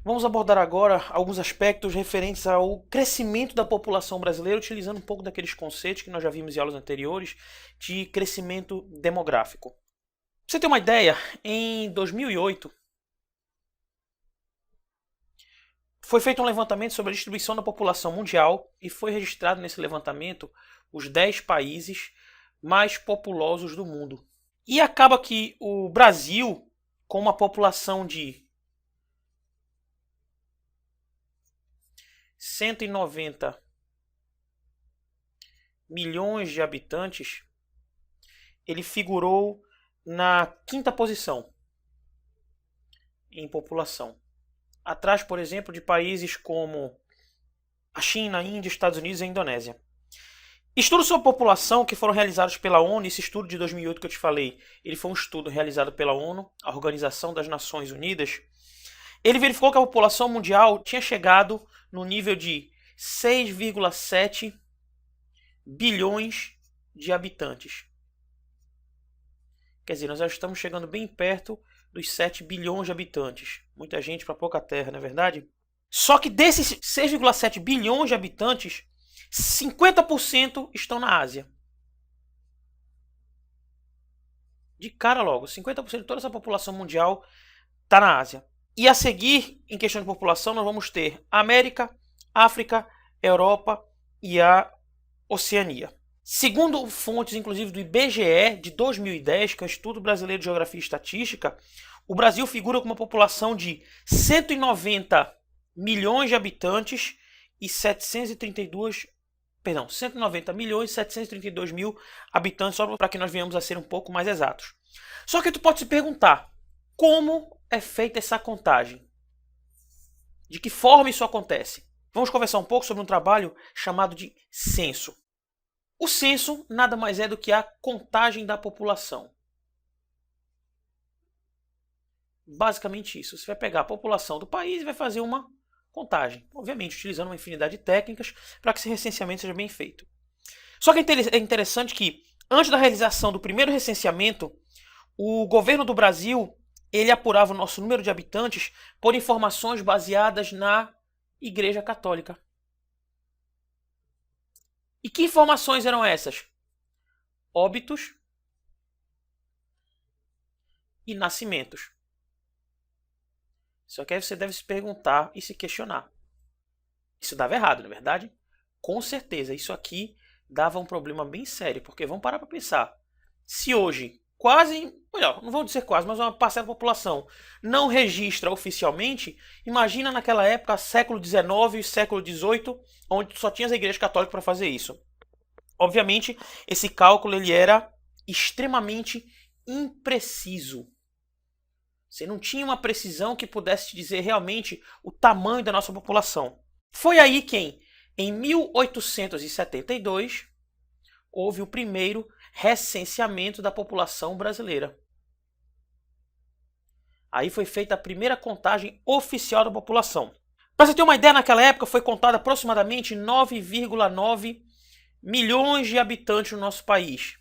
Vamos abordar agora alguns aspectos referentes ao crescimento da população brasileira, utilizando um pouco daqueles conceitos que nós já vimos em aulas anteriores de crescimento demográfico. Pra você ter uma ideia, em 2008 foi feito um levantamento sobre a distribuição da população mundial e foi registrado nesse levantamento os 10 países mais populosos do mundo. E acaba que o Brasil, com uma população de 190 milhões de habitantes, ele figurou na quinta posição em população. Atrás, por exemplo, de países como a China, a Índia, Estados Unidos e a Indonésia. Estudos sobre população que foram realizados pela ONU, esse estudo de 2008 que eu te falei, ele foi um estudo realizado pela ONU, a Organização das Nações Unidas. Ele verificou que a população mundial tinha chegado no nível de 6,7 bilhões de habitantes. Quer dizer, nós já estamos chegando bem perto dos 7 bilhões de habitantes. Muita gente para pouca terra, não é verdade? Só que desses 6,7 bilhões de habitantes, 50% estão na Ásia. De cara logo, 50% de toda essa população mundial está na Ásia. E a seguir, em questão de população, nós vamos ter a América, África, Europa e a Oceania. Segundo fontes, inclusive, do IBGE de 2010, que é o Instituto Brasileiro de Geografia e Estatística, o Brasil figura com uma população de 190 milhões de habitantes e 190 milhões e 732 mil habitantes, só para que nós venhamos a ser um pouco mais exatos. Só que tu pode se perguntar, como é feita essa contagem? De que forma isso acontece? Vamos conversar um pouco sobre um trabalho chamado de censo. O censo nada mais é do que a contagem da população. Basicamente isso. Você vai pegar a população do país e vai fazer uma contagem. Obviamente, utilizando uma infinidade de técnicas para que esse recenseamento seja bem feito. Só que é interessante que, antes da realização do primeiro recenseamento, o governo do Brasil ele apurava o nosso número de habitantes por informações baseadas na Igreja Católica. E que informações eram essas? Óbitos e nascimentos. Só que aí você deve se perguntar e se questionar. Isso dava errado, não é verdade? Com certeza, isso aqui dava um problema bem sério, porque vamos parar para pensar. Se hoje quase, melhor, não vou dizer quase, mas uma parcela da população não registra oficialmente, imagina naquela época, século XIX e século XVIII, onde só tinha as igrejas católicas para fazer isso. Obviamente, esse cálculo ele era extremamente impreciso. Você não tinha uma precisão que pudesse te dizer realmente o tamanho da nossa população. Foi aí que, em 1872, houve o primeiro recenseamento da população brasileira. Aí foi feita a primeira contagem oficial da população. Para você ter uma ideia, naquela época foi contada aproximadamente 9,9 milhões de habitantes no nosso país.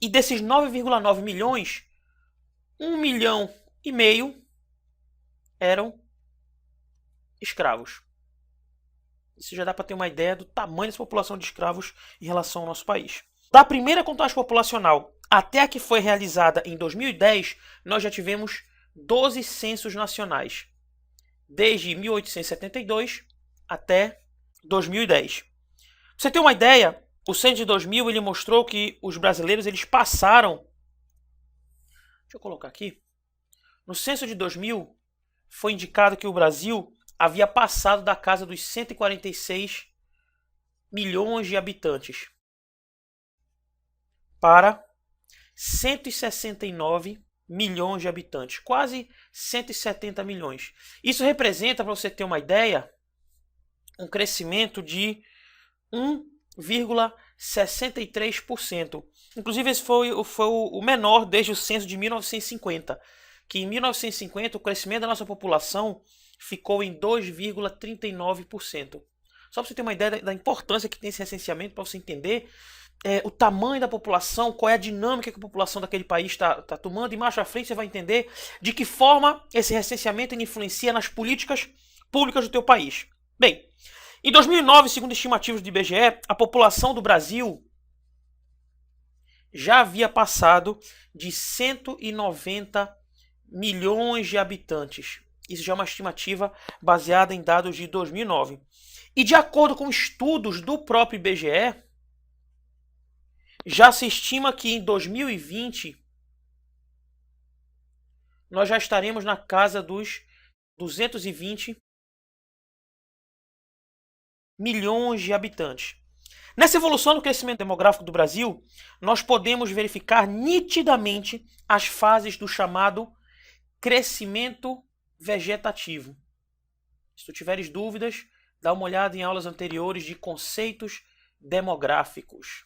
E desses 9,9 milhões, 1,5 milhão eram escravos. Isso já dá para ter uma ideia do tamanho dessa população de escravos em relação ao nosso país. Da primeira contagem populacional até a que foi realizada em 2010, nós já tivemos 12 censos nacionais, desde 1872 até 2010. Pra você ter uma ideia, o censo de 2000 ele mostrou que os brasileiros eles passaram. Deixa eu colocar aqui. No censo de 2000 foi indicado que o Brasil havia passado da casa dos 146 milhões de habitantes para 169 milhões de habitantes, quase 170 milhões. Isso representa, para você ter uma ideia, um crescimento de 1,63%. Inclusive, esse foi o menor desde o censo de 1950, que em 1950 o crescimento da nossa população ficou em 2,39%. Só para você ter uma ideia da importância que tem esse recenseamento, para você entender o tamanho da população, qual é a dinâmica que a população daquele país está tomando, e mais pra frente você vai entender de que forma esse recenseamento influencia nas políticas públicas do teu país. Bem, em 2009, segundo estimativas do IBGE, a população do Brasil já havia passado de 190 milhões de habitantes. Isso já é uma estimativa baseada em dados de 2009. E de acordo com estudos do próprio IBGE, já se estima que em 2020 nós já estaremos na casa dos 220 milhões de habitantes. Nessa evolução do crescimento demográfico do Brasil, nós podemos verificar nitidamente as fases do chamado crescimento vegetativo. Se tu tiveres dúvidas, dá uma olhada em aulas anteriores de conceitos demográficos.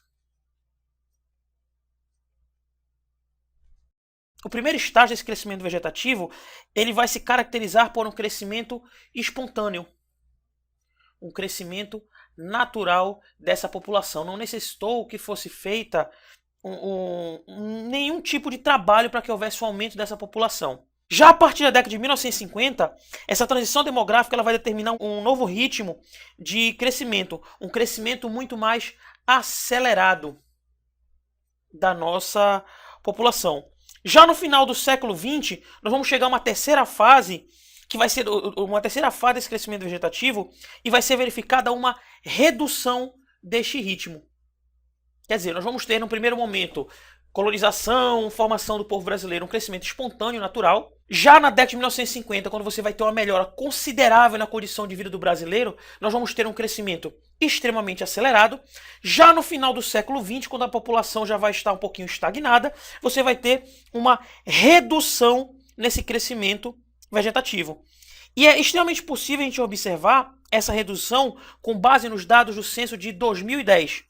O primeiro estágio desse crescimento vegetativo, ele vai se caracterizar por um crescimento espontâneo, um crescimento natural dessa população. Não necessitou que fosse feita nenhum tipo de trabalho para que houvesse um aumento dessa população. Já a partir da década de 1950, essa transição demográfica ela vai determinar um novo ritmo de crescimento, um crescimento muito mais acelerado da nossa população. Já no final do século XX, nós vamos chegar a uma terceira fase, que vai ser uma terceira fase desse crescimento vegetativo, e vai ser verificada uma redução deste ritmo. Quer dizer, nós vamos ter no primeiro momento colonização, formação do povo brasileiro, um crescimento espontâneo, natural. Já na década de 1950, quando você vai ter uma melhora considerável na condição de vida do brasileiro, nós vamos ter um crescimento extremamente acelerado. Já no final do século XX, quando a população já vai estar um pouquinho estagnada, você vai ter uma redução nesse crescimento vegetativo. E é extremamente possível a gente observar essa redução com base nos dados do censo de 2010,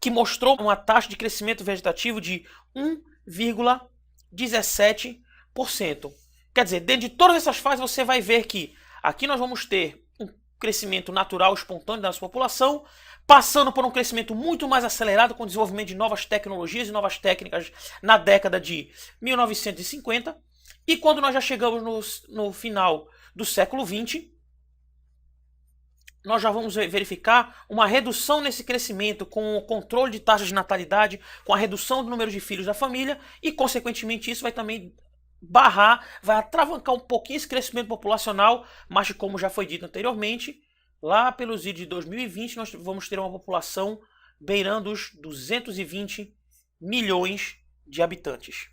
que mostrou uma taxa de crescimento vegetativo de 1,17%. Quer dizer, dentro de todas essas fases você vai ver que aqui nós vamos ter um crescimento natural espontâneo da nossa população, passando por um crescimento muito mais acelerado com o desenvolvimento de novas tecnologias e novas técnicas na década de 1950. E quando nós já chegamos no final do século XX, nós já vamos verificar uma redução nesse crescimento com o controle de taxas de natalidade, com a redução do número de filhos da família e, consequentemente, isso vai também barrar, vai atravancar um pouquinho esse crescimento populacional, mas como já foi dito anteriormente, lá pelos idos de 2020 nós vamos ter uma população beirando os 220 milhões de habitantes.